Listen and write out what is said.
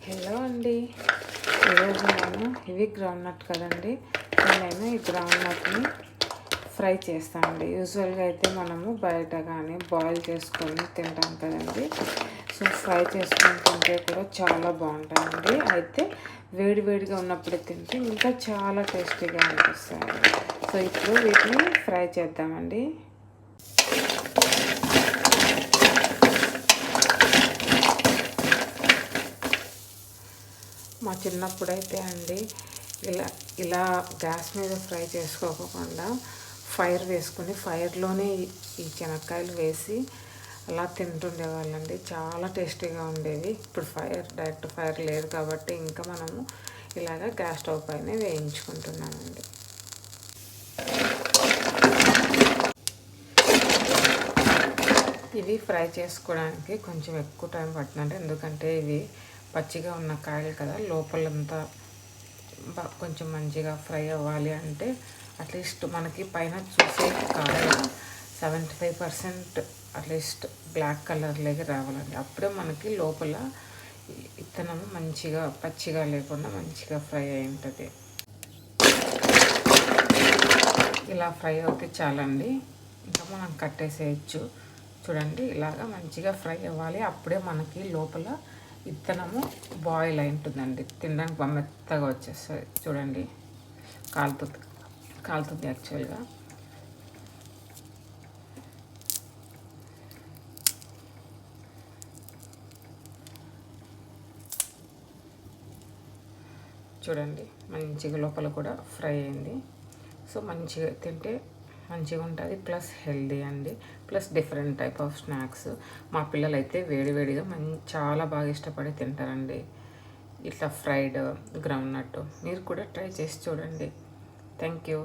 Hello అండి. ఈరోజు ఇవి గ్రౌండ్నట్ కదండి. నేను ఈ గ్రౌండ్నట్ని ఫ్రై చేస్తానండి. యూజువల్గా అయితే మనము బయట కానీ బాయిల్ చేసుకొని తింటాం కదండి. సో ఫ్రై చేసుకొని తింటే కూడా చాలా బాగుంటాయండి. అయితే వేడివేడిగా ఉన్నప్పుడు తింటే ఇంకా చాలా టేస్టీగా అనిపిస్తాయి. సో ఇప్పుడు వీటిని ఫ్రై చేద్దామండి. మా చిన్నప్పుడైతే అండి ఇలా గ్యాస్ మీద ఫ్రై చేసుకోకుండా ఫైర్ వేసుకుని ఫైర్లోనే ఈ శనక్కాయలు వేసి అలా తింటుండేవాళ్ళండి. చాలా టేస్టీగా ఉండేవి. ఇప్పుడు డైరెక్ట్ ఫైర్ లేదు కాబట్టి ఇంకా మనము ఇలాగ గ్యాస్ స్టవ్ పైన వేయించుకుంటున్నామండి. ఇవి ఫ్రై చేసుకోవడానికి కొంచెం ఎక్కువ టైం పడుతుందండి. ఎందుకంటే ఇవి పచ్చిగా ఉన్న కాయలు కదా, లోపలంతా కొంచెం మంచిగా ఫ్రై అవ్వాలి అంటే అట్లీస్ట్ మనకి పైన చూసే కాయ 75% అట్లీస్ట్ బ్లాక్ కలర్లోకి రావాలండి. అప్పుడే మనకి లోపల విత్తనం మంచిగా పచ్చిగా లేకుండా మంచిగా ఫ్రై అయి ఉంటుంది. ఇలా ఫ్రై అవుతే చాలండి, ఇంకా మనం కట్టేసేయచ్చు. చూడండి, ఇలాగా మంచిగా ఫ్రై అవ్వాలి. అప్పుడే మనకి లోపల విత్తనము బాయిల్ అయి ఉంటుందండి. తినడానికి బాగా మెత్తగా వచ్చేస్తుంది. చూడండి, కాలుతుంది యాక్చువల్గా. చూడండి, మంచిగా లోపల కూడా ఫ్రై అయింది. సో మంచిగా తింటే మంచిగా ఉంటుంది, ప్లస్ హెల్దీ అండి, plus different type of snacks. మా పిల్లలు అయితే వేడివేడిగా చాలా బాగా ఇష్టపడి తింటారండి ఇట్లా ఫ్రైడ్ గ్రౌండ్నట్. మీరు కూడా ట్రై చేసి చూడండి. Thank you.